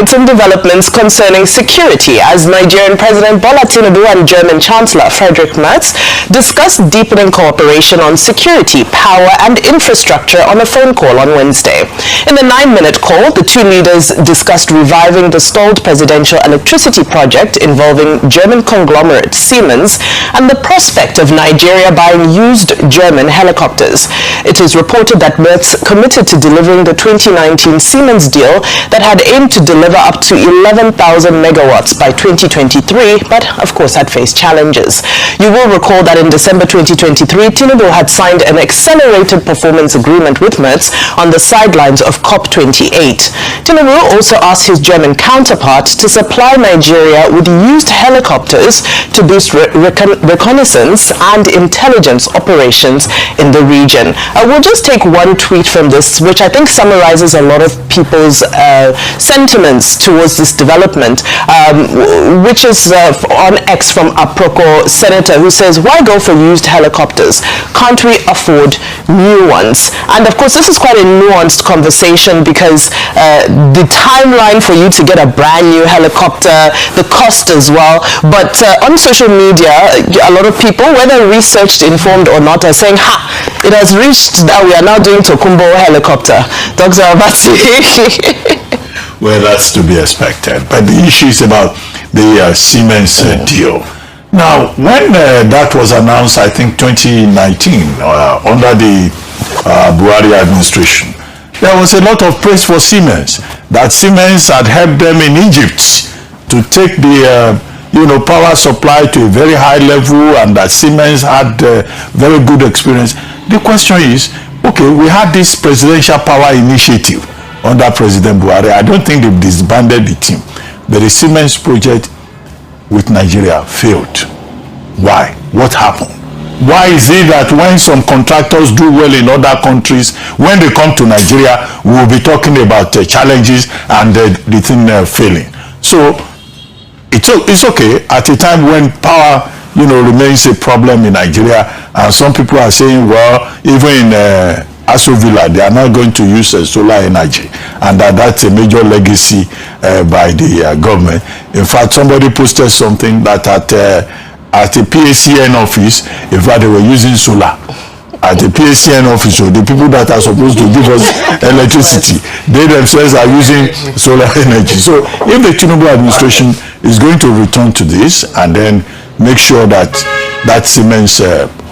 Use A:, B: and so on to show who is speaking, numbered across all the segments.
A: exciting developments concerning security as Nigerian President Bola Tinubu and German Chancellor Friedrich Merz discussed deepening cooperation on security, power and infrastructure on a phone call on Wednesday. In the 9-minute call, the two leaders discussed reviving the stalled presidential electricity project involving German conglomerate Siemens and the prospect of Nigeria buying used German helicopters. It is reported that Merz committed to delivering the 2019 Siemens deal that had aimed to deliver up to 11,000 megawatts by 2023, but of course had faced challenges. You will recall that in December 2023, Tinubu had signed an accelerated performance agreement with Merz on the sidelines of COP28. Tinubu also asked his German counterpart to supply Nigeria with used helicopters to boost reconnaissance and intelligence operations in the region. We'll just take one tweet from this, which I think summarizes a lot of people's sentiments towards this development, which is on X from Aproko Senator, who says, why go for used helicopters? Can't we afford new ones? And of course, this is quite a nuanced conversation because the timeline for you to get a brand new helicopter, the cost as well. But on social media, a lot of people, whether researched, informed or not, are saying, it has reached that we are now doing Tokumbo helicopter. Dr. Abati.
B: Well, that's to be expected. But the issue is about the Siemens deal. Now, when that was announced, I think 2019, under the Buhari administration, there was a lot of praise for Siemens, that Siemens had helped them in Egypt to take the power supply to a very high level, and that Siemens had very good experience. The question is, okay, we had this presidential power initiative under President Buhari. I don't think they've disbanded the team, but the Siemens project with Nigeria failed. Why? What happened? Why is it that when some contractors do well in other countries, when they come to Nigeria, we will be talking about challenges and the thing failing? So it's okay at a time when power remains a problem in Nigeria, and some people are saying, well, even in Villa, they are not going to use solar energy, and that's a major legacy by the government. In fact, somebody posted something that at the PACN office, in fact, they were using solar. At the PACN office, so the people that are supposed to give us electricity, they themselves are using solar energy. So if the Tinubu administration is going to return to this and then make sure that that Siemens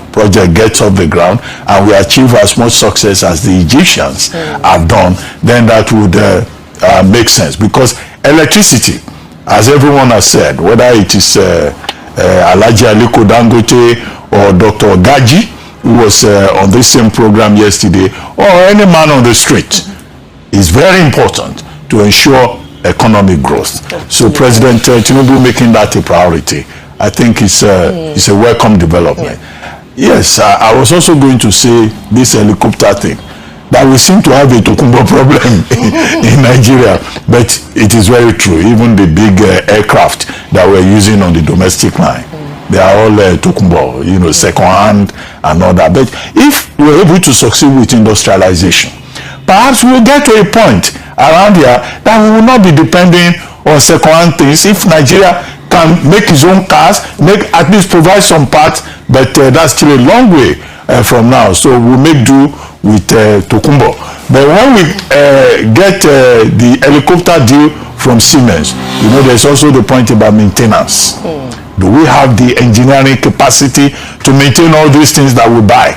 B: project gets off the ground and we achieve as much success as the Egyptians have done, then that would make sense. Because electricity, as everyone has said, whether it is Alhaji Aliko Dangote or Dr. Gaji, who was on this same program yesterday, or any man on the street, is very important to ensure economic growth. So President Tinubu making that a priority, I think it's a welcome development. Yes, I was also going to say this helicopter thing, that we seem to have a Tokumbo problem in Nigeria, but it is very true. Even the big aircraft that we're using on the domestic line, they are all Tokumbo, second hand and all that. But if we're able to succeed with industrialization, perhaps we'll get to a point around here that we will not be depending on second hand things. If Nigeria can make its own cars, at least provide some parts, but that's still a long way from now. So we'll make do with Tokumbo. But when we get the helicopter deal from Siemens, there's also the point about maintenance. Do we have the engineering capacity to maintain all these things that we buy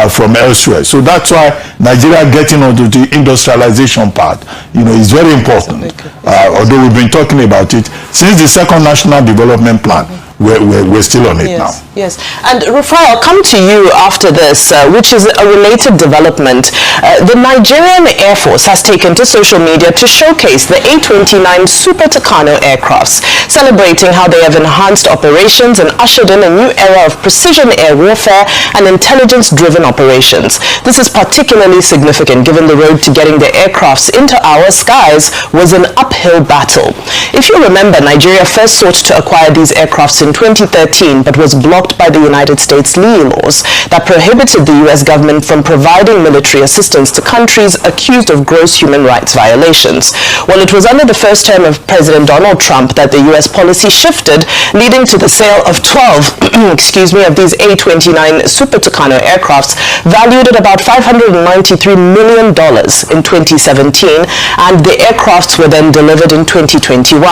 B: from elsewhere? So that's why Nigeria getting onto the industrialization part, is very important. Although we've been talking about it since the second National Development Plan. We're still on it now.
A: Yes. And Rufai, I'll come to you after this, which is a related development. The Nigerian Air Force has taken to social media to showcase the A29 Super Tucano aircrafts, celebrating how they have enhanced operations and ushered in a new era of precision air warfare and intelligence-driven operations. This is particularly significant given the road to getting the aircrafts into our skies was an uphill battle. If you remember, Nigeria first sought to acquire these aircrafts in in 2013 but was blocked by the United States Lee laws that prohibited the U.S. government from providing military assistance to countries accused of gross human rights violations. Well, it was under the first term of President Donald Trump that the U.S. policy shifted, leading to the sale of 12 of these A-29 Super Tucano aircrafts valued at about $593 million in 2017, and the aircrafts were then delivered in 2021.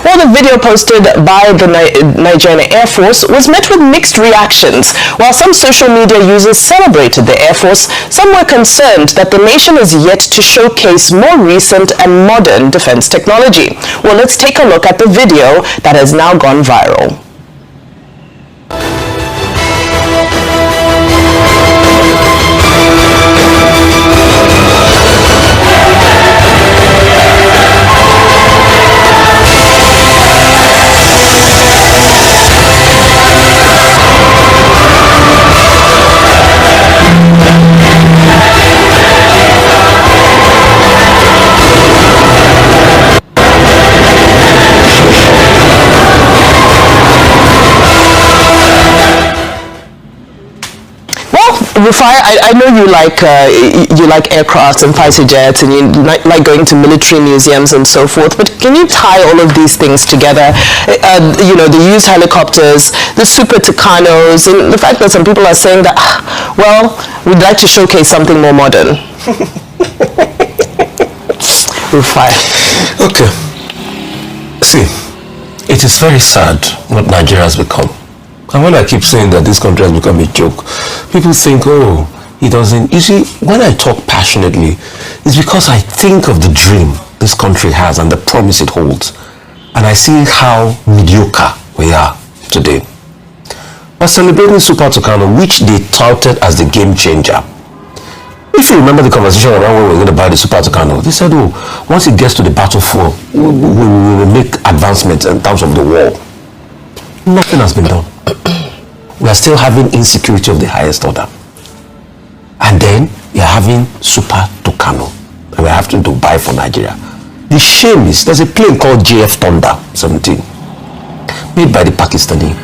A: Well, the video posted by the Nigerian Air Force was met with mixed reactions. While some social media users celebrated the Air Force, some were concerned that the nation is yet to showcase more recent and modern defense technology. Well, let's take a look at the video that has now gone viral. Rufai, I know you like aircrafts and fighter jets, and you like going to military museums and so forth, but can you tie all of these things together? The used helicopters, the Super Tucanos, and the fact that some people are saying that, well, we'd like to showcase something more modern. Rufai.
C: Okay. See, it is very sad what Nigeria has become. And when I keep saying that this country has become a joke, people think, oh, it doesn't. You see, when I talk passionately, it's because I think of the dream this country has and the promise it holds. And I see how mediocre we are today. We're celebrating Super Tucano, which they touted as the game changer. If you remember the conversation around when we were going to buy the Super Tucano, they said, oh, once it gets to the battlefield, we will make advancements in terms of the war. Nothing has been done. We are still having insecurity of the highest order. And then we are having Super Tucano. And we are having to buy for Nigeria. The shame is, there's a plane called H0t made by the Pakistani.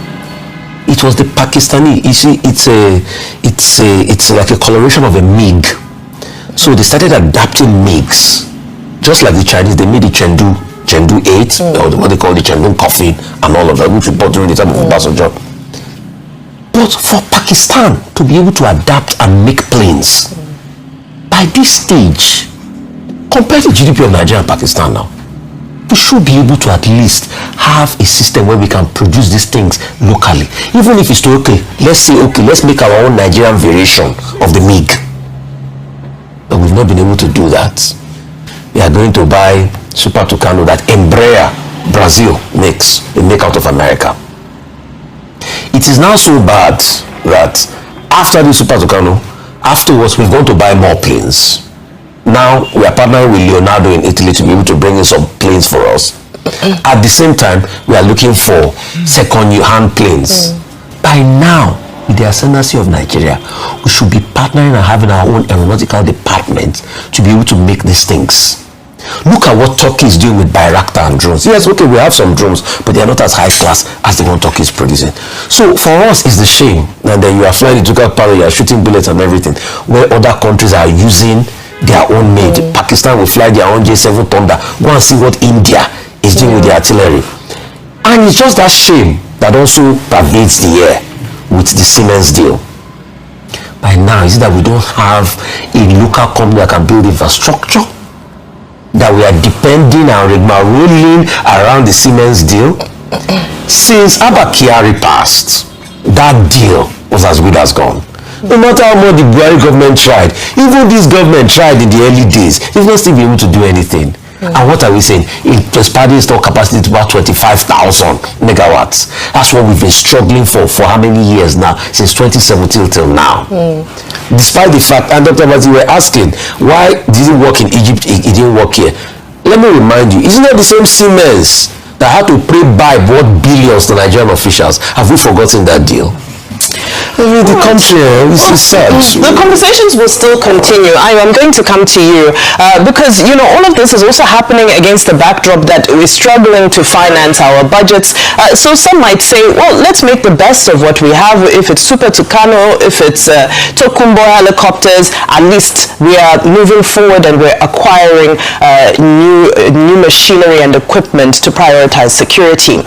C: It was the Pakistani. You see, it's like a coloration of a MiG. So they started adapting MiGs. Just like the Chinese, they made the Chengdu 8, or what they call the Chengdu coffin, and all of that, which we bought during the time of Obasanjo. But for Pakistan to be able to adapt and make planes, by this stage, compared to GDP of Nigeria and Pakistan now, we should be able to at least have a system where we can produce these things locally. Even if it's let's make our own Nigerian variation of the MiG. But we've not been able to do that. We are going to buy Super Tucano that Embraer Brazil makes. They make out of America. It is now so bad that after the Super Tucano, afterwards we're going to buy more planes. Now we are partnering with Leonardo in Italy to be able to bring in some planes for us. At the same time, we are looking for second-hand planes. By now, with the ascendancy of Nigeria, we should be partnering and having our own aeronautical department to be able to make these things. Look at what Turkey is doing with Bayraktar and drones. Yes, okay, we have some drones, but they are not as high class as the one Turkey is producing. So for us, it's the shame that then you are flying the J0ke power, you are shooting bullets and everything, where other countries are using their own made. Pakistan will fly their own J7 Thunder. Go and see what India is doing with the artillery. And it's just that shame that also pervades the air with the Siemens deal. By now, is it that we don't have a local company that can build infrastructure? That we are depending and rolling around the Siemens deal? Since Abba Kyari passed, that deal was as good as gone. No matter how much the Bl0w government tried, even this government tried in the early days, they've not still been able to do anything. And what are we saying? Expanding installed capacity to about 25,000 megawatts. That's what we've been struggling for how many years now? Since 2017 till now. Despite the fact, and Dr. Bazi, were asking, why did it work in Egypt, it didn't work here? Let me remind you, isn't that the same Siemens that had to pay by what billions to Nigerian officials? Have we forgotten that deal? the country is sad.
A: The conversations will still continue. I'm going to come to you because, you know, all of this is also happening against the backdrop that we're struggling to finance our budgets. So some might say, well, let's make the best of what we have. If it's Super Tucano, if it's Tokumbo helicopters, at least we are moving forward and we're acquiring new machinery and equipment to prioritize security.